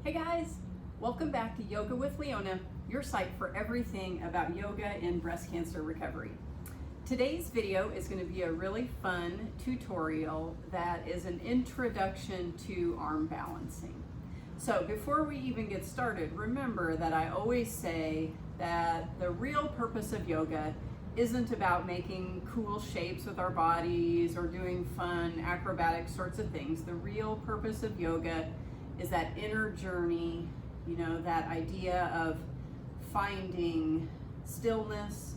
Hey guys, welcome back to Yoga with Leona, your site for everything about yoga and breast cancer recovery. Today's video is going to be a really fun tutorial that is an introduction to arm balancing. So before we even get started, remember that I always say that the real purpose of yoga isn't about making cool shapes with our bodies or doing fun acrobatic sorts of things. The real purpose of yoga is that inner journey, that idea of finding stillness,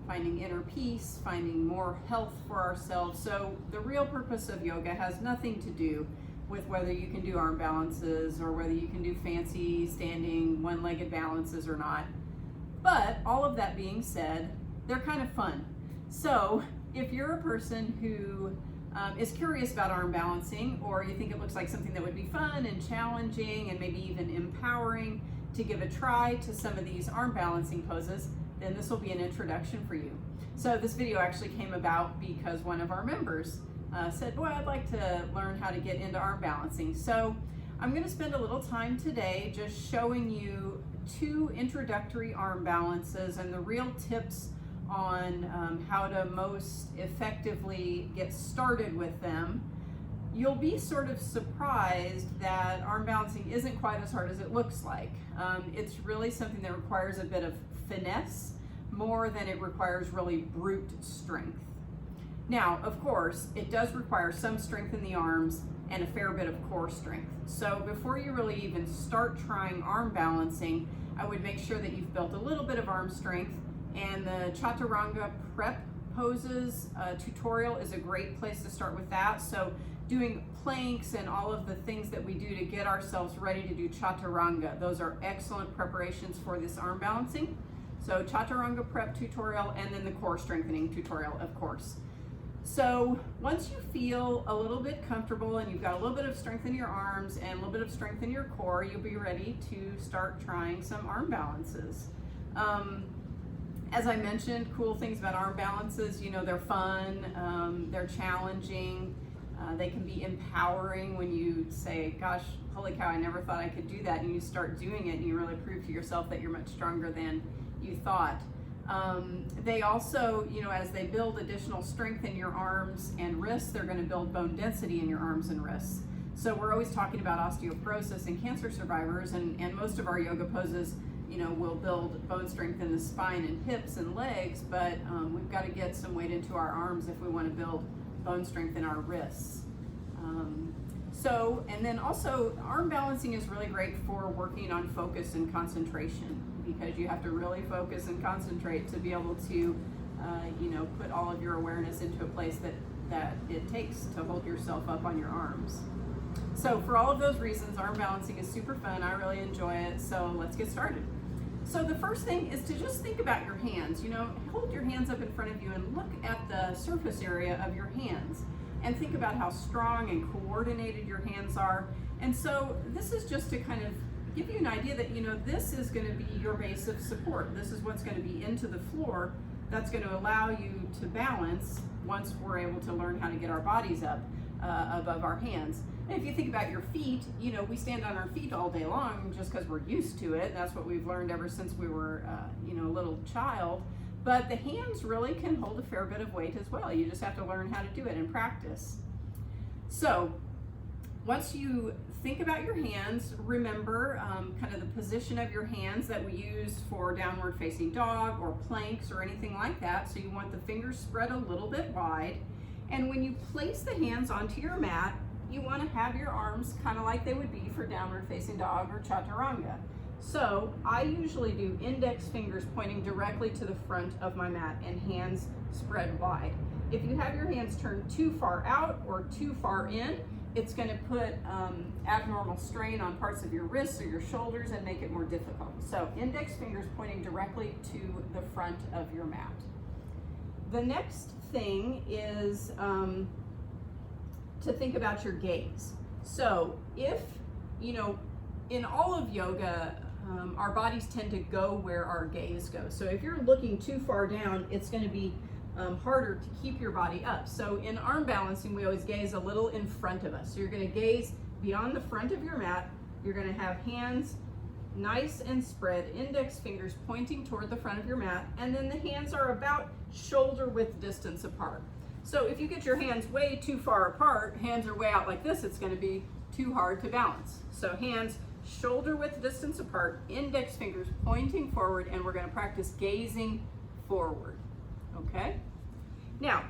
finding inner peace, finding more health for ourselves. So the real purpose of yoga has nothing to do with whether you can do arm balances or whether you can do fancy standing one-legged balances or not. But all of that being said, they're kind of fun. So if you're a person who is curious about arm balancing, or you think it looks like something that would be fun and challenging and maybe even empowering to give a try to some of these arm balancing poses, then this will be an introduction for you. So this video actually came about because one of our members said, boy, I'd like to learn how to get into arm balancing. So I'm going to spend a little time today just showing you 2 introductory arm balances and the real tips on how to most effectively get started with them. You'll be sort of surprised that arm balancing isn't quite as hard as it looks like. It's really something that requires a bit of finesse more than it requires really brute strength. Now, of course, it does require some strength in the arms and a fair bit of core strength. So before you really even start trying arm balancing, I would make sure that you've built a little bit of arm strength. And the chaturanga prep poses tutorial is a great place to start with that. So doing planks and all of the things that we do to get ourselves ready to do chaturanga, those are excellent preparations for this arm balancing. So chaturanga prep tutorial, and then the core strengthening tutorial, of course. So once you feel a little bit comfortable and you've got a little bit of strength in your arms and a little bit of strength in your core, you'll be ready to start trying some arm balances. As I mentioned, cool things about arm balances, they're fun, they're challenging, they can be empowering when you say, gosh, holy cow, I never thought I could do that, and you start doing it and you really prove to yourself that you're much stronger than you thought. They also, as they build additional strength in your arms and wrists, they're going to build bone density in your arms and wrists. So we're always talking about osteoporosis in cancer survivors, and most of our yoga poses we'll build bone strength in the spine and hips and legs, but we've got to get some weight into our arms if we want to build bone strength in our wrists. And then also arm balancing is really great for working on focus and concentration, because you have to really focus and concentrate to be able to put all of your awareness into a place that it takes to hold yourself up on your arms. So for all of those reasons, arm balancing is super fun. I really enjoy it. So let's get started. So the first thing is to just think about your hands. Hold your hands up in front of you and look at the surface area of your hands and think about how strong and coordinated your hands are. And so this is just to kind of give you an idea that, this is going to be your base of support. This is what's going to be into the floor that's going to allow you to balance once we're able to learn how to get our bodies up above our hands. And if you think about your feet, we stand on our feet all day long just because we're used to it. That's what we've learned ever since we were, a little child. But the hands really can hold a fair bit of weight as well. You just have to learn how to do it and practice. So once you think about your hands, remember kind of the position of your hands that we use for downward facing dog or planks or anything like that. So you want the fingers spread a little bit wide. And when you place the hands onto your mat, you want to have your arms kind of like they would be for downward facing dog or chaturanga. So I usually do index fingers pointing directly to the front of my mat and hands spread wide. If you have your hands turned too far out or too far in, it's going to put abnormal strain on parts of your wrists or your shoulders and make it more difficult. So index fingers pointing directly to the front of your mat. The next thing is to think about your gaze. So if, in all of yoga, our bodies tend to go where our gaze goes. So if you're looking too far down, it's going to be harder to keep your body up. So in arm balancing, we always gaze a little in front of us. So you're going to gaze beyond the front of your mat You're going to have hands nice and spread, index fingers pointing toward the front of your mat, and then the hands are about shoulder width distance apart. So if you get your hands way too far apart, hands are way out like this, it's going to be too hard to balance. So hands shoulder width distance apart, index fingers pointing forward, and we're going to practice gazing forward. Okay? Now,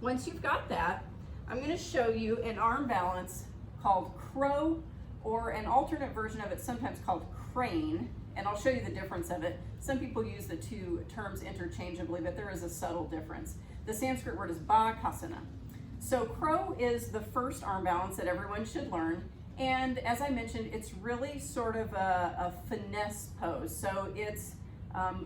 once you've got that, I'm going to show you an arm balance called crow, or an alternate version of it sometimes called crane, and I'll show you the difference of it. Some people use the two terms interchangeably, but there is a subtle difference. The Sanskrit word is bakasana. So crow is the first arm balance that everyone should learn, and as I mentioned, it's really sort of a finesse pose. So it's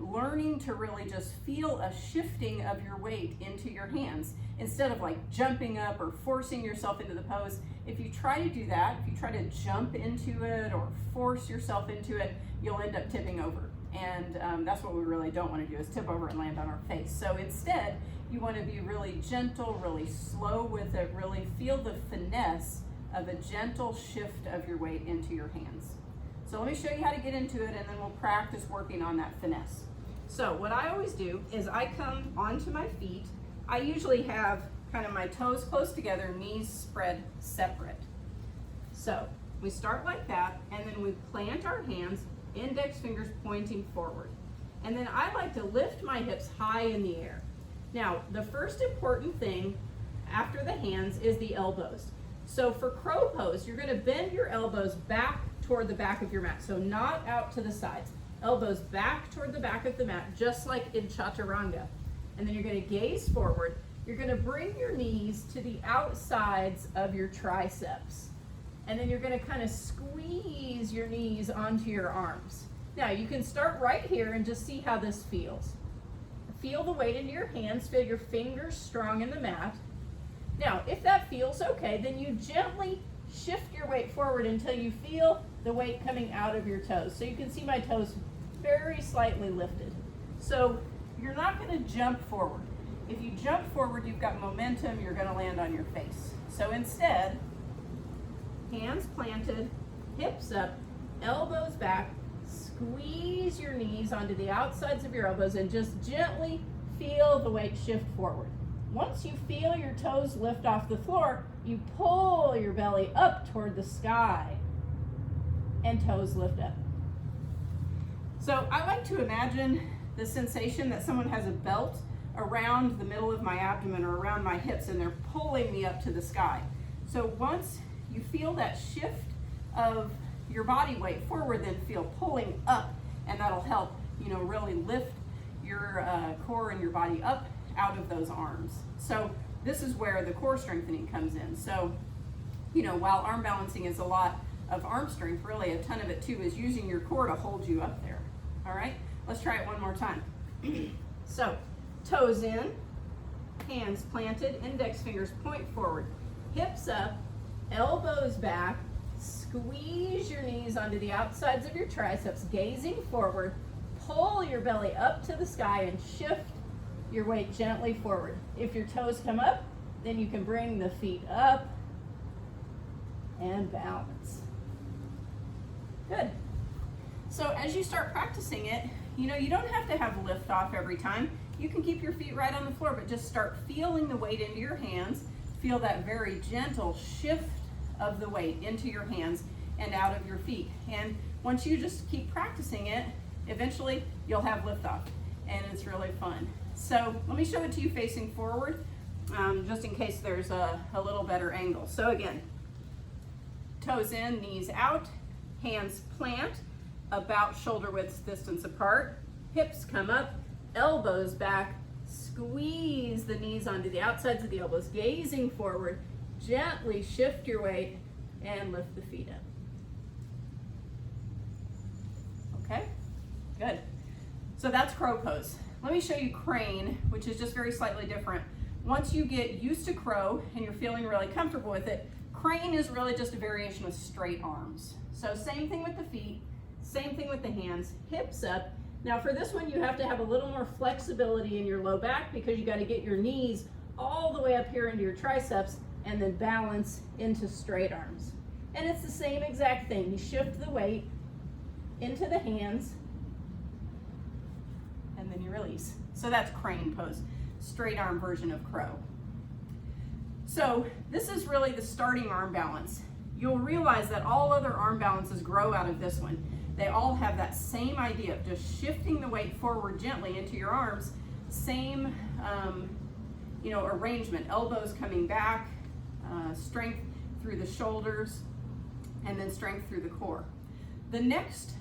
learning to really just feel a shifting of your weight into your hands instead of like jumping up or forcing yourself into the pose. If you try to do that, if you try to jump into it or force yourself into it, you'll end up tipping over. And that's what we really don't want to do, is tip over and land on our face. So instead, you want to be really gentle, really slow with it, really feel the finesse of a gentle shift of your weight into your hands. So let me show you how to get into it, and then we'll practice working on that finesse. So what I always do is I come onto my feet. I usually have kind of my toes close together, knees spread separate. So we start like that, and then we plant our hands, index fingers pointing forward. And then I like to lift my hips high in the air. Now, the first important thing after the hands is the elbows. So for crow pose, you're going to bend your elbows back toward the back of your mat, so not out to the sides. Elbows back toward the back of the mat, just like in chaturanga. And then you're going to gaze forward. You're going to bring your knees to the outsides of your triceps. And then you're going to kind of squeeze your knees onto your arms. Now you can start right here and just see how this feels. Feel the weight into your hands, feel your fingers strong in the mat. Now, if that feels okay, then you gently shift your weight forward until you feel the weight coming out of your toes. So you can see my toes very slightly lifted. So you're not going to jump forward. If you jump forward, you've got momentum, you're going to land on your face. So instead, hands planted, hips up, elbows back, squeeze your knees onto the outsides of your elbows and just gently feel the weight shift forward. Once you feel your toes lift off the floor, you pull your belly up toward the sky and toes lift up. So I like to imagine the sensation that someone has a belt around the middle of my abdomen or around my hips, and they're pulling me up to the sky. So once you feel that shift of your body weight forward, then feel pulling up, and that'll help, really lift your core and your body up out of those arms. So this is where the core strengthening comes in. So, while arm balancing is a lot of arm strength, really a ton of it too is using your core to hold you up there. All right, let's try it one more time. So, toes in, hands planted, index fingers point forward, hips up, elbows back, squeeze your knees onto the outsides of your triceps, gazing forward, pull your belly up to the sky and shift your weight gently forward. If your toes come up, then you can bring the feet up and balance. Good. So as you start practicing it, you don't have to have lift off every time. You can keep your feet right on the floor, but just start feeling the weight into your hands. Feel that very gentle shift of the weight into your hands and out of your feet. And once you just keep practicing it, eventually you'll have lift off, and it's really fun. So let me show it to you facing forward, just in case there's a little better angle. So again, toes in, knees out, hands plant, about shoulder width distance apart, hips come up, elbows back, squeeze the knees onto the outsides of the elbows, gazing forward, gently shift your weight and lift the feet up. Okay, good. So that's crow pose. Let me show you crane, which is just very slightly different. Once you get used to crow and you're feeling really comfortable with it, crane is really just a variation of straight arms. So same thing with the feet, same thing with the hands, hips up. Now for this one, you have to have a little more flexibility in your low back because you got to get your knees all the way up here into your triceps and then balance into straight arms. And it's the same exact thing. You shift the weight into the hands and then you release. So that's crane pose, straight arm version of crow. So this is really the starting arm balance. You'll realize that all other arm balances grow out of this one. They all have that same idea of just shifting the weight forward gently into your arms, same arrangement, elbows coming back, strength through the shoulders, and then strength through the core. The next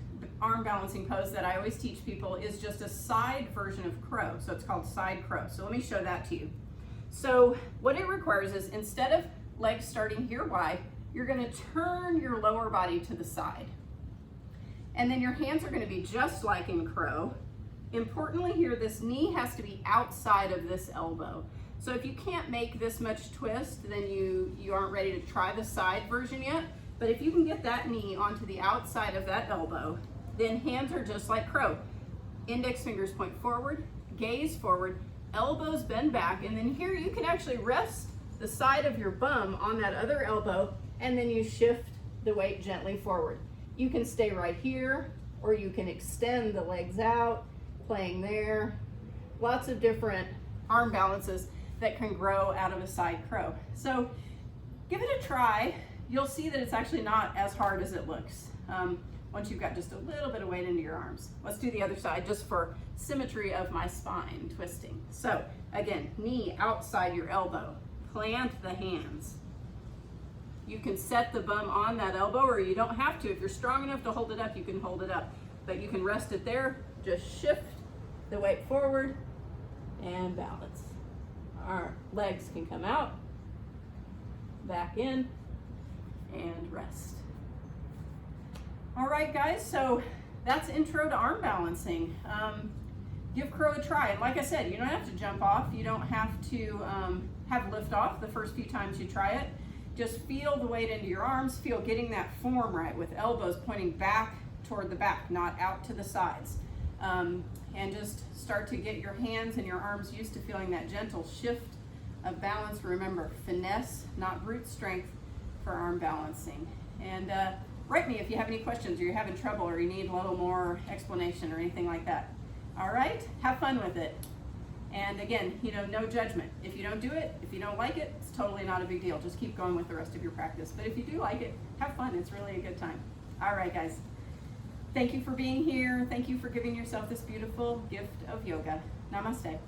arm balancing pose that I always teach people is just a side version of crow. So it's called side crow. So let me show that to you. So what it requires is instead of legs starting here wide, you're going to turn your lower body to the side. And then your hands are going to be just like in crow. Importantly here, this knee has to be outside of this elbow. So if you can't make this much twist, then you aren't ready to try the side version yet. But if you can get that knee onto the outside of that elbow, then hands are just like crow. Index fingers point forward, gaze forward, elbows bend back, and then here you can actually rest the side of your bum on that other elbow, and then you shift the weight gently forward. You can stay right here, or you can extend the legs out, playing there. Lots of different arm balances that can grow out of a side crow. So give it a try. You'll see that it's actually not as hard as it looks once you've got just a little bit of weight into your arms. Let's do the other side just for symmetry of my spine twisting. So again, knee outside your elbow, plant the hands. You can set the bum on that elbow, or you don't have to. If you're strong enough to hold it up, you can hold it up. But you can rest it there, just shift the weight forward and balance. Our legs can come out, back in, and rest. All right, guys, so that's intro to arm balancing. Give crow a try. And like I said, you don't have to jump off. You don't have to have lift off the first few times you try it. Just feel the weight into your arms, feel getting that form right with elbows pointing back toward the back, not out to the sides. And just start to get your hands and your arms used to feeling that gentle shift of balance. Remember, finesse, not brute strength for arm balancing. And write me if you have any questions or you're having trouble or you need a little more explanation or anything like that. All right, have fun with it. And again, no judgment. If you don't do it, if you don't like it, it's totally not a big deal. Just keep going with the rest of your practice. But if you do like it, have fun. It's really a good time. All right, guys. Thank you for being here. Thank you for giving yourself this beautiful gift of yoga. Namaste.